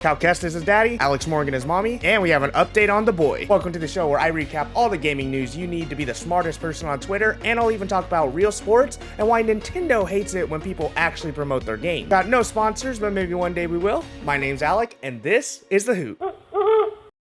Cal Kestis is daddy, Alex Morgan is mommy, and we have an update on the boy. Welcome to the show where I recap all the gaming news you need to be the smartest person on Twitter, and I'll even talk about real sports and why Nintendo hates it when people actually promote their game. Got no sponsors, but maybe one day we will. My name's Alec, and this is the Hoot.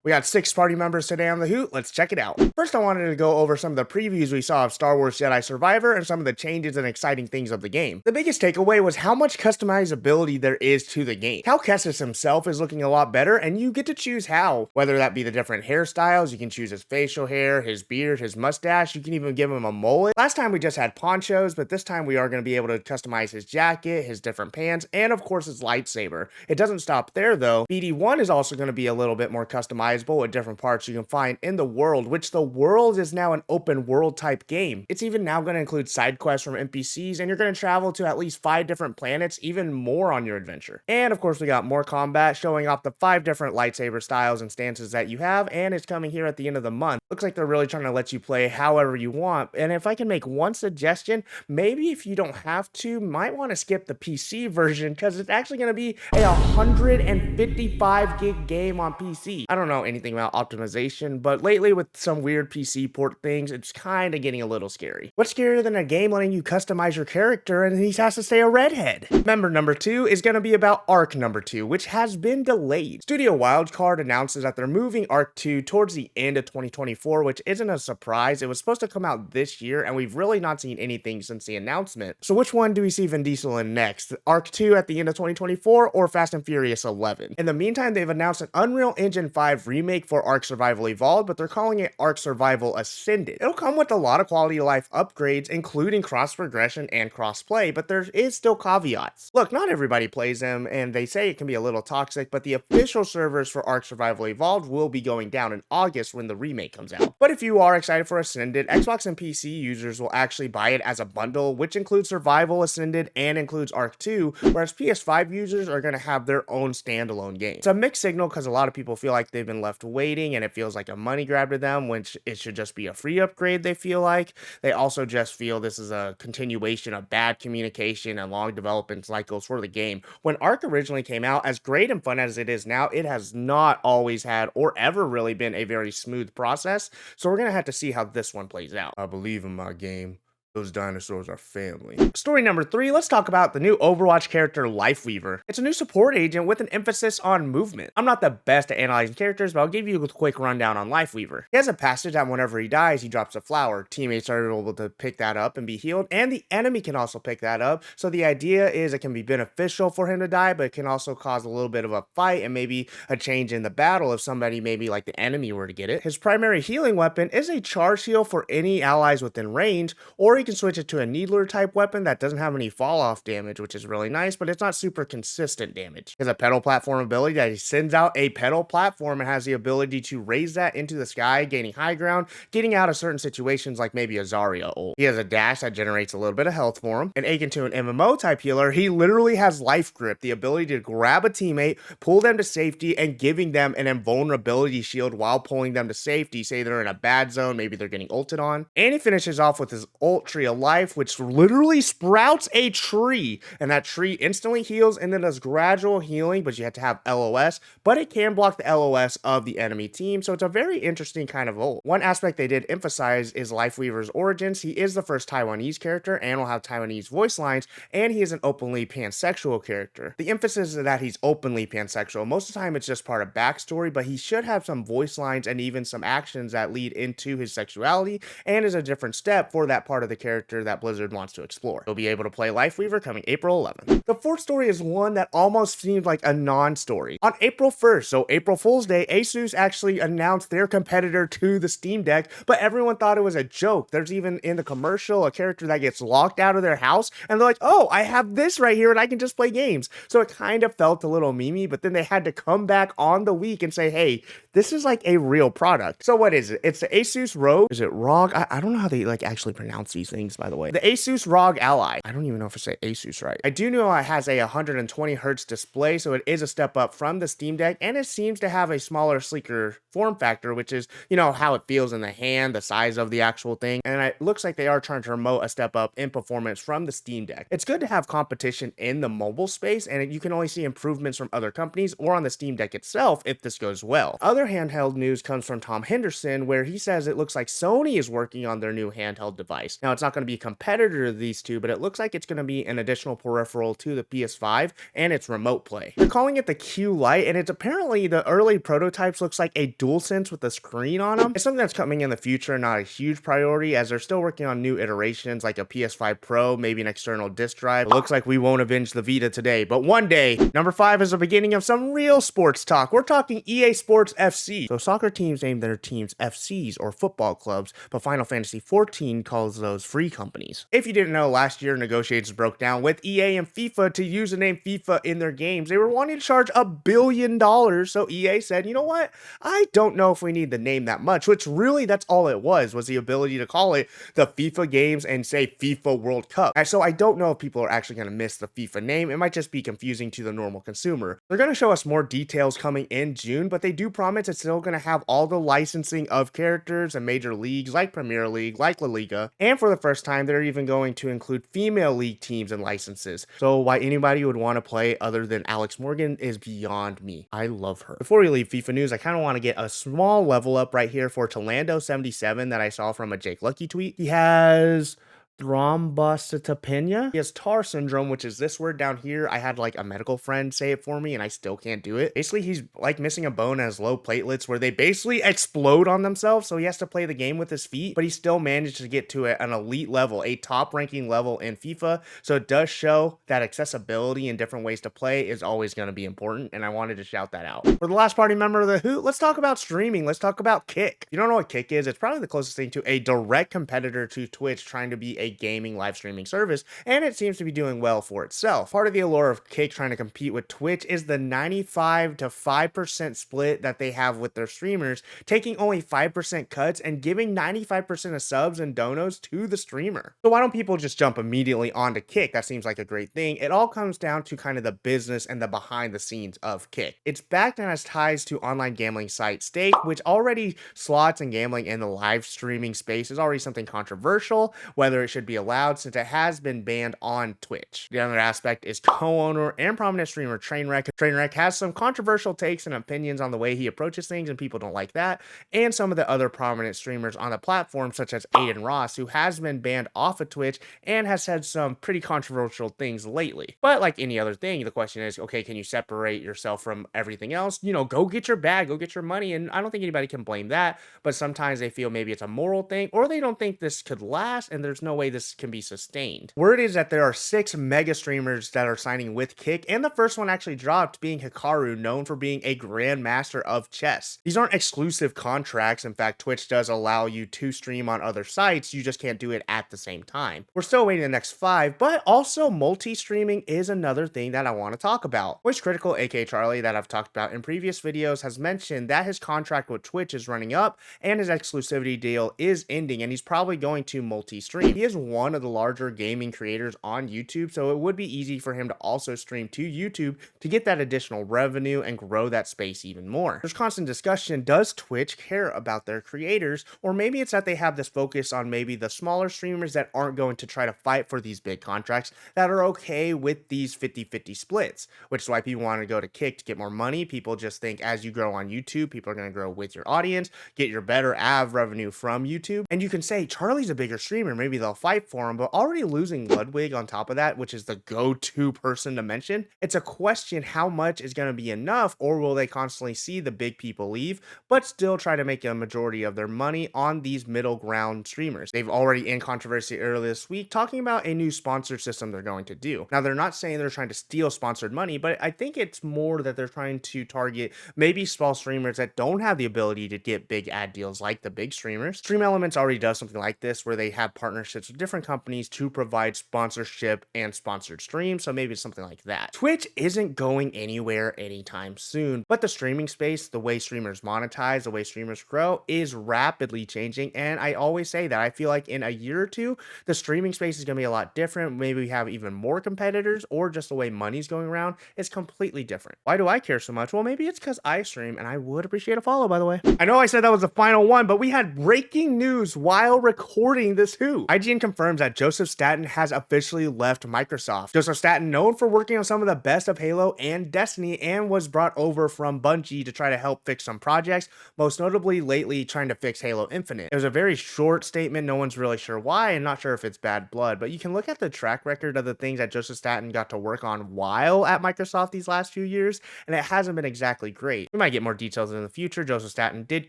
We got 6 party members today on the Hoot. Let's check it out. First, I wanted to go over some of the previews we saw of Star Wars Jedi Survivor and some of the changes and exciting things of the game. The biggest takeaway was how much customizability there is to the game. Cal Kestis himself is looking a lot better, and you get to choose how. Whether that be the different hairstyles, you can choose his facial hair, his beard, his mustache, you can even give him a mullet. Last time we just had ponchos, but this time we are going to be able to customize his jacket, his different pants, and of course his lightsaber. It doesn't stop there though. BD1 is also going to be a little bit more customizable at different parts you can find in the world, which the world is now an open world type game. It's even now going to include side quests from NPCs, and you're going to travel to at least 5 different planets, even more on your adventure. And of course we got more combat, showing off the 5 different lightsaber styles and stances that you have, and it's coming here at the end of the month. Looks like they're really trying to let you play however you want, and if I can make one suggestion, maybe if you don't have to, might want to skip the PC version, because it's actually going to be a 155 gig game on PC. I don't know anything about optimization, but lately with some weird PC port things, it's kind of getting a little scary. What's scarier than a game letting you customize your character and he has to stay a redhead? Member number 2 is going to be about Arc number 2, which has been delayed. Studio Wildcard announces that they're moving Arc 2 towards the end of 2024, which isn't a surprise. It was supposed to come out this year, and we've really not seen anything since the announcement. So which one do we see Vin Diesel in next? Arc 2 at the end of 2024 or Fast and Furious 11? In the meantime, they've announced an Unreal Engine 5 remake for Ark Survival Evolved, but they're calling it Ark Survival Ascended. It'll come with a lot of quality of life upgrades, including cross progression and cross play, but there is still caveats. Look, not everybody plays them, and they say it can be a little toxic, but the official servers for Ark Survival Evolved will be going down in August when the remake comes out. But if you are excited for Ascended, Xbox and PC users will actually buy it as a bundle, which includes Survival Ascended and includes Ark 2, whereas PS5 users are going to have their own standalone game. It's a mixed signal because a lot of people feel like they've been left waiting, and it feels like a money grab to them, which it should just be a free upgrade. They feel like they also just feel this is a continuation of bad communication and long development cycles for the game. When Ark originally came out, as great and fun as it is now, it has not always had or ever really been a very smooth process, so we're gonna have to see how this one plays out. I believe in my game. Those dinosaurs are family. Story number 3, let's talk about the new Overwatch character Lifeweaver. It's a new support agent with an emphasis on movement. I'm not the best at analyzing characters, but I'll give you a quick rundown on Lifeweaver. He has a passage that whenever he dies, he drops a flower. Teammates are able to pick that up and be healed, and the enemy can also pick that up. So the idea is it can be beneficial for him to die, but it can also cause a little bit of a fight and maybe a change in the battle if somebody maybe like the enemy were to get it. His primary healing weapon is a charge heal for any allies within range, or he can switch it to a needler type weapon that doesn't have any fall off damage, which is really nice, but it's not super consistent damage. He has a pedal platform ability that he sends out a pedal platform and has the ability to raise that into the sky, gaining high ground, getting out of certain situations like maybe a Zarya ult. He has a dash that generates a little bit of health for him. And akin to an MMO type healer, he literally has life grip, the ability to grab a teammate, pull them to safety, and giving them an invulnerability shield while pulling them to safety. Say they're in a bad zone, maybe they're getting ulted on. And he finishes off with his ult tree of life, which literally sprouts a tree, and that tree instantly heals and then does gradual healing, but you have to have LOS, but it can block the LOS of the enemy team, so it's a very interesting kind of ult. One aspect they did emphasize is Lifeweaver's origins. He is the first Taiwanese character and will have Taiwanese voice lines, and he is an openly pansexual character. The emphasis is that he's openly pansexual. Most of the time it's just part of backstory, but he should have some voice lines and even some actions that lead into his sexuality, and is a different step for that part of the character that Blizzard wants to explore. You'll be able to play Lifeweaver coming April 11th. The 4th story is one that almost seemed like a non-story. On April 1st, so April Fool's Day, Asus actually announced their competitor to the Steam Deck, but everyone thought it was a joke. There's even in the commercial a character that gets locked out of their house, and they're like, oh, I have this right here and I can just play games. So it kind of felt a little memey, but then they had to come back on the week and say, hey, this is like a real product. So what is it? It's the Asus ROG. Is it ROG? I don't know how they like actually pronounce these these things, by the way. The Asus ROG Ally. I don't even know if I say Asus right. I do know it has a 120 hertz display, so it is a step up from the Steam Deck, and it seems to have a smaller, sleeker form factor, which is, you know, how it feels in the hand, the size of the actual thing, and it looks like they are trying to promote a step up in performance from the Steam Deck. It's good to have competition in the mobile space, and you can only see improvements from other companies or on the Steam Deck itself if this goes well. Other handheld news comes from Tom Henderson, where he says it looks like Sony is working on their new handheld device. Now, it's not going to be a competitor to these two, but it looks like it's going to be an additional peripheral to the PS5 and its remote play. They're calling it the Q Lite, and it's apparently the early prototypes looks like a DualSense with a screen on them. It's something that's coming in the future, not a huge priority, as they're still working on new iterations like a PS5 Pro, maybe an external disk drive. It looks like we won't avenge the Vita today, but one day. Number 5 is the beginning of some real sports talk. We're talking EA Sports FC. So soccer teams name their teams FCs or football clubs, but Final Fantasy XIV calls those free companies. If you didn't know, last year negotiations broke down with EA and FIFA to use the name FIFA in their games. They were wanting to charge $1 billion, so EA said, you know what? I don't know if we need the name that much, which really that's all it was the ability to call it the FIFA games and say FIFA World Cup. And so I don't know if people are actually going to miss the FIFA name. It might just be confusing to the normal consumer. They're going to show us more details coming in June, but they do promise it's still going to have all the licensing of characters and major leagues like Premier League, like La Liga, and for the first time, they're even going to include female league teams and licenses. So why anybody would want to play other than Alex Morgan is beyond me. I love her. Before we leave FIFA news, I kind of want to get a small level up right here for Talando77 that I saw from a Jake Lucky tweet. He has thrombocytopenia. He has TAR syndrome, which is this word down here. I had like a medical friend say it for me and I still can't do it. Basically, he's like missing a bone and has low platelets where they basically explode on themselves. So he has to play the game with his feet, but he still managed to get to an elite level, a top ranking level in FIFA. So it does show that accessibility and different ways to play is always going to be important. And I wanted to shout that out. For the last party member of the Hoot, let's talk about streaming. Let's talk about Kick. If you don't know what Kick is, it's probably the closest thing to a direct competitor to Twitch trying to be a gaming live streaming service, and it seems to be doing well for itself. Part of the allure of Kick trying to compete with Twitch is the 95 to 5% split that they have with their streamers, taking only 5% cuts and giving 95% of subs and donos to the streamer. So why don't people just jump immediately onto Kick? That seems like a great thing. It all comes down to kind of the business and the behind the scenes of Kick. It's backed and has ties to online gambling site Stake, which already slots and gambling in the live streaming space is already something controversial, whether it should be allowed since it has been banned on Twitch. The other aspect is co-owner and prominent streamer Trainwreck. Trainwreck has some controversial takes and opinions on the way he approaches things, and people don't like that. And some of the other prominent streamers on the platform, such as Aiden Ross, who has been banned off of Twitch and has said some pretty controversial things lately. But like any other thing, the question is, okay, can you separate yourself from everything else? You know, go get your bag, go get your money, and I don't think anybody can blame that. But sometimes they feel maybe it's a moral thing, or they don't think this could last, and there's no way this can be sustained. Word is that there are 6 mega streamers that are signing with Kick, and the first one actually dropped, being Hikaru, known for being a grandmaster of chess. These aren't exclusive contracts. In fact, Twitch does allow you to stream on other sites, you just can't do it at the same time. We're still waiting the next 5, but also multi-streaming is another thing that I want to talk about. Voice Critical, aka Charlie, that I've talked about in previous videos, has mentioned that his contract with Twitch is running up and his exclusivity deal is ending, and he's probably going to multi-stream. He is one of the larger gaming creators on YouTube, so it would be easy for him to also stream to YouTube to get that additional revenue and grow that space even more. There's constant discussion, does Twitch care about their creators, or maybe it's that they have this focus on maybe the smaller streamers that aren't going to try to fight for these big contracts, that are okay with these 50-50 splits, which is why people want to go to Kick to get more money. People just think as you grow on YouTube, people are going to grow with your audience, get your better ad revenue from YouTube, and you can say Charlie's a bigger streamer, maybe they'll fight for him, but already losing Ludwig on top of that, which is the go-to person to mention, it's a question how much is going to be enough, or will they constantly see the big people leave, but still try to make a majority of their money on these middle ground streamers. They've already in controversy earlier this week talking about a new sponsor system they're going to do. Now, they're not saying they're trying to steal sponsored money, but I think it's more that they're trying to target maybe small streamers that don't have the ability to get big ad deals like the big streamers. Stream Elements already does something like this, where they have partnerships agreements with different companies to provide sponsorship and sponsored streams, so maybe it's something like that. Twitch isn't going anywhere anytime soon, but the streaming space, the way streamers monetize, the way streamers grow is rapidly changing, and I always say that I feel like in a year or two, the streaming space is going to be a lot different. Maybe we have even more competitors, or just the way money's going around is completely different. Why do I care so much? Well, maybe it's because I stream, and I would appreciate a follow, by the way. I know I said that was the final one, but we had breaking news while recording this Hoot. IGN confirms that Joseph Staten has officially left Microsoft. Joseph Staten, known for working on some of the best of Halo and Destiny, and was brought over from Bungie to try to help fix some projects, most notably lately trying to fix Halo Infinite. It was a very short statement, no one's really sure why, and not sure if it's bad blood, but you can look at the track record of the things that Joseph Staten got to work on while at Microsoft these last few years, and it hasn't been exactly great. We might get more details in the future. Joseph Staten did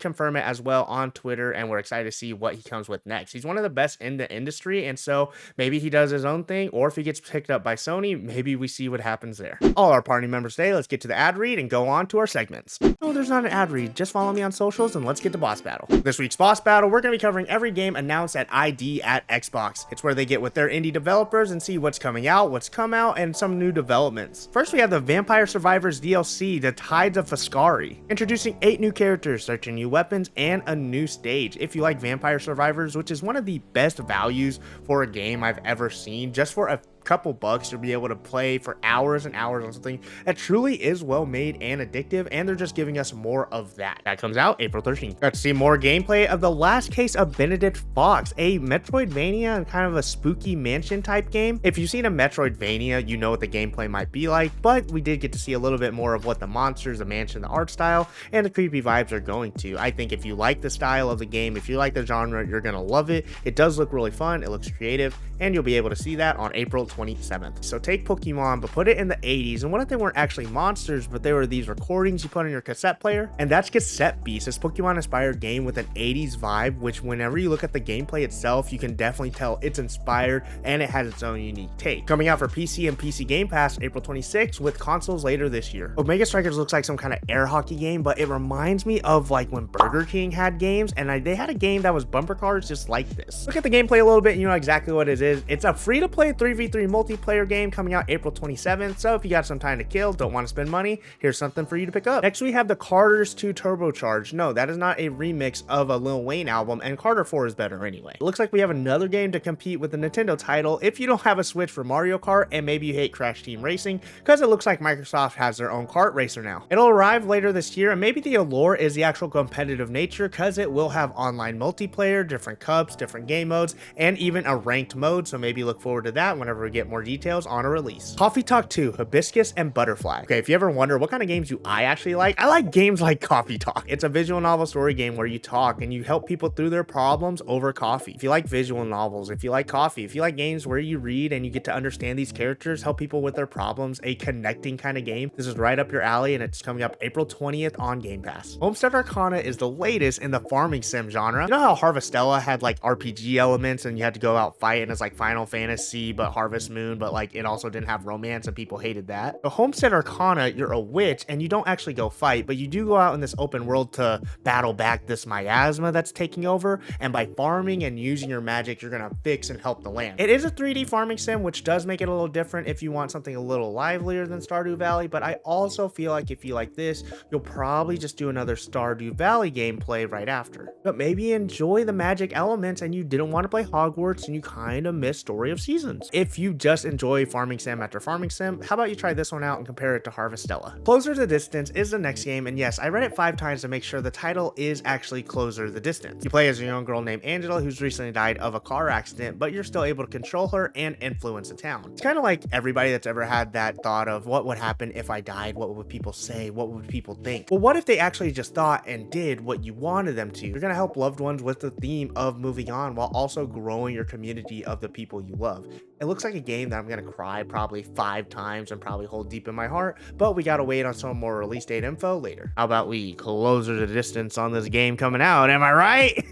confirm it as well on Twitter, and we're excited to see what he comes with next. He's one of the best in the industry, and so maybe he does his own thing, or if he gets picked up by Sony, maybe we see what happens there. All our party members today, let's get to the ad read and go on to our segments. No, there's not an ad read. Just follow me on socials and let's get to Boss Battle. This week's Boss Battle, we're going to be covering every game announced at ID at Xbox. It's where they get with their indie developers and see what's coming out, what's come out, and some new developments. First, we have the Vampire Survivors DLC, The Tides of Fuscari, introducing 8 new characters, 13 new weapons, and a new stage. If you like Vampire Survivors, which is one of the best values for a game I've ever seen, just for a couple bucks to be able to play for hours and hours on something that truly is well made and addictive, and they're just giving us more of that. That comes out April 13th. Got to see more gameplay of The Last Case of Benedict Fox, a Metroidvania and kind of a spooky mansion type game. If you've seen a Metroidvania, you know what the gameplay might be like, but we did get to see a little bit more of what the monsters, the mansion, the art style, and the creepy vibes are going to. I think if you like the style of the game, if you like the genre, you're gonna love it. It does look really fun, it looks creative, and you'll be able to see that on April 27th. So take Pokemon, but put it in the 80s. And what if they weren't actually monsters, but they were these recordings you put on your cassette player? And that's Cassette Beast, this Pokemon-inspired game with an 80s vibe, which whenever you look at the gameplay itself, you can definitely tell it's inspired and it has its own unique take. Coming out for PC and PC Game Pass April 26th, with consoles later this year. Omega Strikers looks like some kind of air hockey game, but it reminds me of like when Burger King had games, and they had a game that was bumper cars just like this. Look at the gameplay a little bit and you know exactly what it is. It's a free-to-play 3v3 multiplayer game coming out April 27th, so if you got some time to kill, don't want to spend money, here's something for you to pick up. Next, we have the Carter's 2 Turbocharged. No, that is not a remix of a Lil Wayne album, and Carter 4 is better anyway. It looks like we have another game to compete with the Nintendo title if you don't have a Switch for Mario Kart, and maybe you hate Crash Team Racing, because it looks like Microsoft has their own kart racer now. It'll arrive later this year, and maybe the allure is the actual competitive nature, because it will have online multiplayer, different cups, different game modes, and even a ranked mode, so maybe look forward to that whenever we get more details on a release. Coffee Talk 2, Hibiscus and Butterfly. Okay, if you ever wonder what kind of games do I actually like, I like games like Coffee Talk. It's a visual novel story game where you talk and you help people through their problems over coffee. If you like visual novels, if you like coffee, if you like games where you read and you get to understand these characters, help people with their problems, a connecting kind of game, this is right up your alley, and it's coming up April 20th on Game Pass. Homestead Arcana is the latest in the farming sim genre. You know how Harvestella had like RPG elements and you had to go out fight, and it's like Final Fantasy but Harvest Moon, but like it also didn't have romance and people hated that. The Homestead Arcana, you're a witch and you don't actually go fight, but you do go out in this open world to battle back this miasma that's taking over, and by farming and using your magic, you're gonna fix and help the land. It is a 3D farming sim, which does make it a little different if you want something a little livelier than Stardew Valley, but I also feel like if you like this, you'll probably just do another Stardew Valley gameplay right after. But maybe enjoy the magic elements and you didn't want to play Hogwarts and you kind of miss Story of Seasons. If you just enjoy farming sim after farming sim, how about you try this one out and compare it to Harvestella? Closer the Distance is the next game, and yes, I read it 5 times to make sure the title is actually Closer the Distance. You play as a young girl named Angela who's recently died of a car accident, but you're still able to control her and influence the town. It's kind of like everybody that's ever had that thought of what would happen if I died, what would people say, what would people think? Well, what if they actually just thought and did what you wanted them to? You're gonna help loved ones with the theme of moving on while also growing your community of the people you love. It looks like a game that I'm gonna cry probably 5 times and probably hold deep in my heart, but we gotta wait on some more release date info later. How about we Closer the Distance on this game coming out, am I right?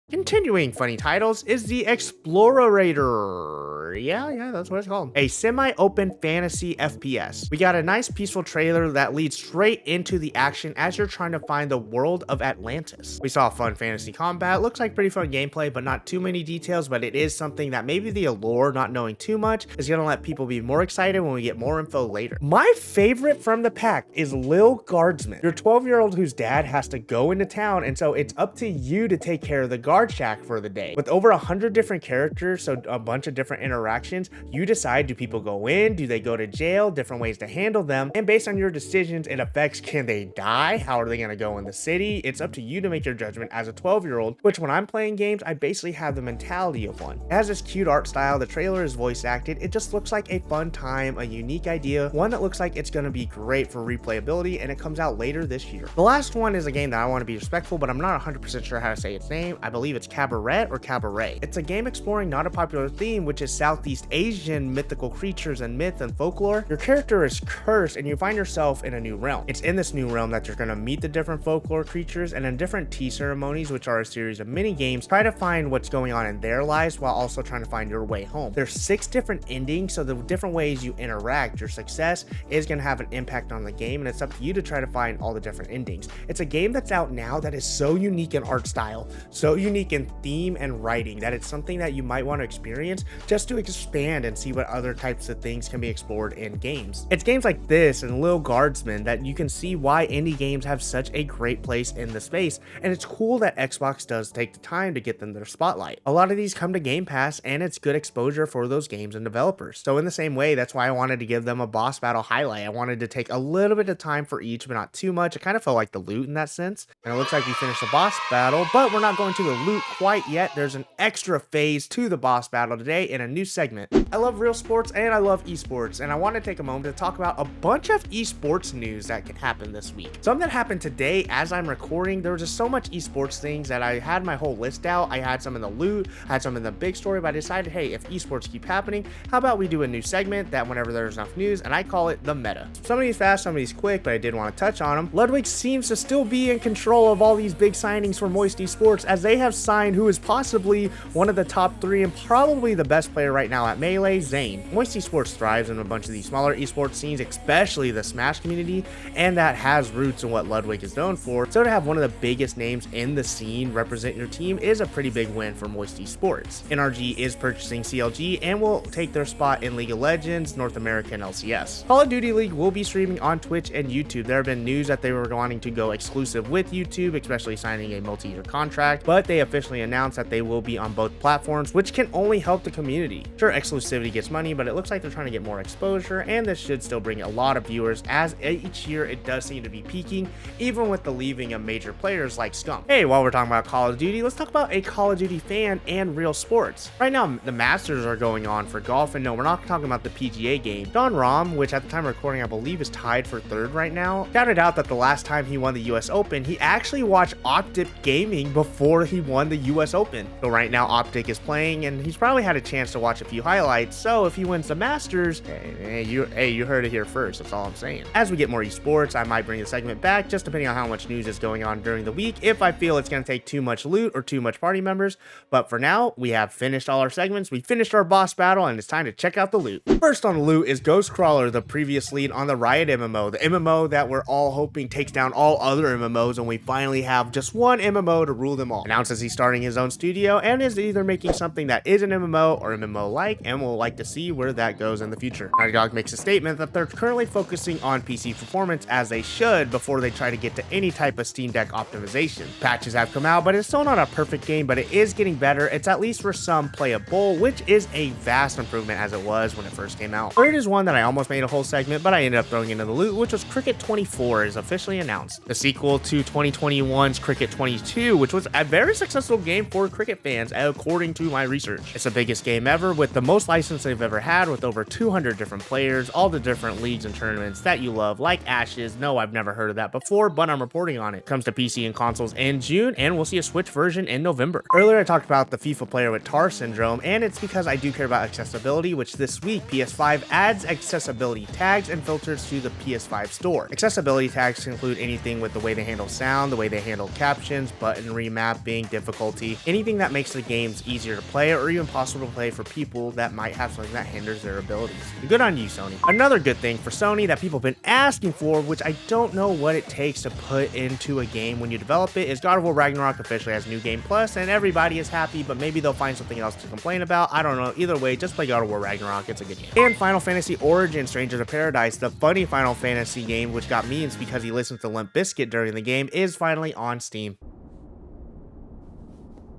Continuing funny titles is the Explorator. Survivor. Yeah, that's what it's called. A semi-open fantasy FPS. We got a nice peaceful trailer that leads straight into the action as you're trying to find the world of Atlantis. We saw fun fantasy combat, looks like pretty fun gameplay, but not too many details, but it is something that maybe the allure, not knowing too much, is gonna let people be more excited when we get more info later. My favorite from the pack is Lil Guardsman. You're a 12-year-old whose dad has to go into town, and so it's up to you to take care of the guard shack for the day. With over 100 different characters, so a bunch of different interactions, you decide, do people go in, do they go to jail, different ways to handle them, and based on your decisions, it affects, can they die, how are they gonna go in the city? It's up to you to make your judgment as a 12-year-old, which when I'm playing games, I basically have the mentality of one. It has this cute art style, the trailer is voice acted, it just looks like a fun time, a unique idea, one that looks like it's gonna be great for replayability, and it comes out later this year. The last one is a game that I want to be respectful, but I'm not 100% sure how to say its name. I believe it's Cabaret or Cabaret. It's a game exploring not a popular theme, which is Southeast Asian mythical creatures and myth and folklore. Your character is cursed and you find yourself in a new realm. It's in this new realm that you're going to meet the different folklore creatures, and in different tea ceremonies, which are a series of mini games, try to find what's going on in their lives while also trying to find your way home. There's 6 different endings, so the different ways you interact, your success is going to have an impact on the game, and it's up to you to try to find all the different endings. It's a game that's out now that is so unique in art style, so unique in theme and writing, that it's something that you might want to experience just to expand and see what other types of things can be explored in games. It's games like this and Lil Guardsman that you can see why indie games have such a great place in the space, and it's cool that Xbox does take the time to get them their spotlight. A lot of these come to Game Pass, and it's good exposure for those games and developers. So in the same way, that's why I wanted to give them a boss battle highlight. I wanted to take a little bit of time for each, but not too much. It kind of felt like the loot in that sense. And it looks like we finished the boss battle, but we're not going to the loot quite yet. There's an extra phase to the boss battle today in a new segment. I love real sports and I love esports, and I want to take a moment to talk about a bunch of esports news that can happen this week. Some that happened today as I'm recording. There was just so much esports things that I had my whole list out. I had some in the loot, I had some in the big story, but I decided, hey, if esports keep happening, how about we do a new segment that whenever there's enough news, and I call it the meta. Some of these fast, some of these quick, but I did want to touch on them. Ludwig seems to still be in control of all these big signings for Moist Esports, as they have signed who is possibly one of the top 3 and probably the best player right now at Melee, Zane. Moist Esports thrives in a bunch of these smaller esports scenes, especially the Smash community, and that has roots in what Ludwig is known for. So to have one of the biggest names in the scene represent your team is a pretty big win for Moist Esports. NRG is purchasing CLG and will take their spot in League of Legends, North America, and LCS. Call of Duty League will be streaming on Twitch and YouTube. There have been news that they were wanting to go exclusive with YouTube, especially signing a multi-year contract, but they officially announced that they will be on both platforms, which can only help the community. Sure, exclusivity gets money, but it looks like they're trying to get more exposure, and this should still bring a lot of viewers, as each year it does seem to be peaking, even with the leaving of major players like Scum. Hey, while we're talking about Call of Duty, let's talk about a Call of Duty fan and real sports. Right now, the Masters are going on for golf, and no, we're not talking about the PGA game. John Rahm, which at the time of recording, I believe is tied for 3rd right now, shouted out that the last time he won the US Open, he actually watched Optic Gaming before he won the US Open. So right now, Optic is playing, and he's probably had a chance to watch a few highlights, so if he wins the Masters, hey, you heard it here first, that's all I'm saying. As we get more esports, I might bring the segment back, just depending on how much news is going on during the week, if I feel it's going to take too much loot or too much party members. But for now, we have finished all our segments, we finished our boss battle, and it's time to check out the loot. First on the loot is Ghostcrawler, the previous lead on the Riot MMO, the MMO that we're all hoping takes down all other MMOs, and we finally have just one MMO to rule them all. Announces he's starting his own studio and is either making something that is an MMO or MMO-like, and we'll like to see where that goes in the future. Naughty Dog makes a statement that they're currently focusing on PC performance, as they should, before they try to get to any type of Steam Deck optimization. Patches have come out, but it's still not a perfect game, but it is getting better. It's at least for some playable, which is a vast improvement as it was when it first came out. Third is one that I almost made a whole segment, but I ended up throwing into the loot, which was Cricket 24 is officially announced. The sequel to 2021's Cricket 22, which was a very successful game for cricket fans, according to my research. It's the biggest game ever, with the most license they've ever had, with over 200 different players, all the different leagues and tournaments that you love, like Ashes. No, I've never heard of that before, but I'm reporting on it. Comes to PC and consoles in June, and we'll see a Switch version in November. Earlier I talked about the FIFA player with TAR syndrome, and it's because I do care about accessibility, which this week PS5 adds accessibility tags and filters to the PS5 store. Accessibility tags can include anything with the way they handle sound, the way they handle captions, button remapping, difficulty, anything that makes the games easier to play or even possible to play for people that might have something that hinders their abilities. Good on you, Sony. Another good thing for Sony that people have been asking for, which I don't know what it takes to put into a game when you develop it, is God of War Ragnarok officially has New Game Plus, and everybody is happy, but maybe they'll find something else to complain about. I don't know. Either way, just play God of War Ragnarok. It's a good game. And Final Fantasy Origin Strangers of Paradise, the funny Final Fantasy game, which got memes because he listened to Limp Bizkit during the game, is finally on Steam.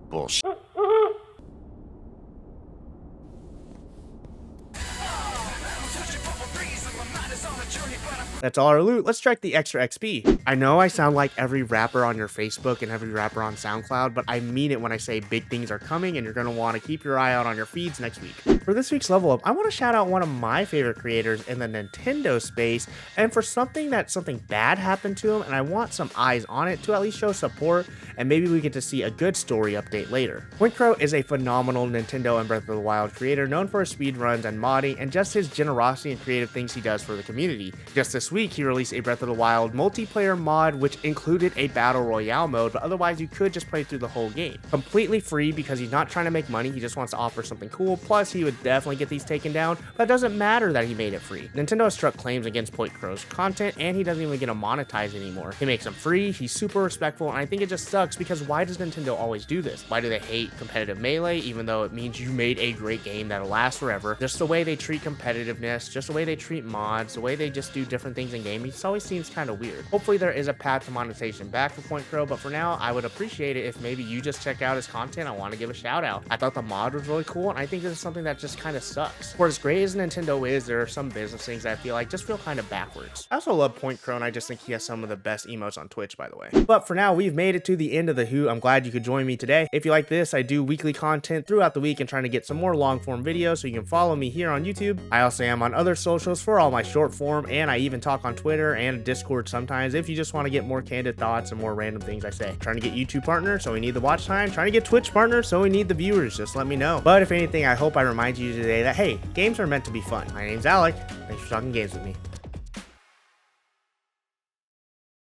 Bullshit. That's all our loot. Let's check the extra XP. I know I sound like every rapper on your Facebook and every rapper on SoundCloud, but I mean it when I say big things are coming and you're going to want to keep your eye out on your feeds next week. For this week's level up, I want to shout out one of my favorite creators in the Nintendo space, and for something bad happened to him and I want some eyes on it to at least show support, and maybe we get to see a good story update later. PointCrow is a phenomenal Nintendo and Breath of the Wild creator known for his speedruns and modding and just his generosity and creative things he does for the community. Just this week, he released a Breath of the Wild multiplayer mod, which included a battle royale mode, but otherwise you could just play through the whole game. Completely free because he's not trying to make money, he just wants to offer something cool, plus he would definitely get these taken down, but it doesn't matter that he made it free. Nintendo has struck claims against PointCrow's content, and he doesn't even get to monetize anymore. He makes them free, he's super respectful, and I think it just sucks because why does Nintendo always do this? Why do they hate competitive melee, even though it means you made a great game that'll last forever? Just the way they treat competitiveness, just the way they treat mods, the way they just do different things in gaming, it always seems kind of weird. Hopefully there is a path to monetization back for PointCrow, but for now, I would appreciate it if maybe you just check out his content. I want to give a shout out. I thought the mod was really cool, and I think this is something that just kind of sucks. For as great as Nintendo is, there are some business things that I feel like just feel kind of backwards. I also love PointCrow, and I just think he has some of the best emotes on Twitch, by the way. But for now, we've made it to the end of the Hoot. I'm glad you could join me today. If you like this, I do weekly content throughout the week and trying to get some more long form videos, so you can follow me here on YouTube. I also am on other socials for all my short form, and I even talk on Twitter and Discord sometimes if you just want to get more candid thoughts and more random things I say. Trying to get YouTube partners, so we need the watch time. Trying to get Twitch partners, so we need the viewers. Just let me know. But if anything, I hope I remind you today that, hey, games are meant to be fun. My name's Alec. Thanks for talking games with me.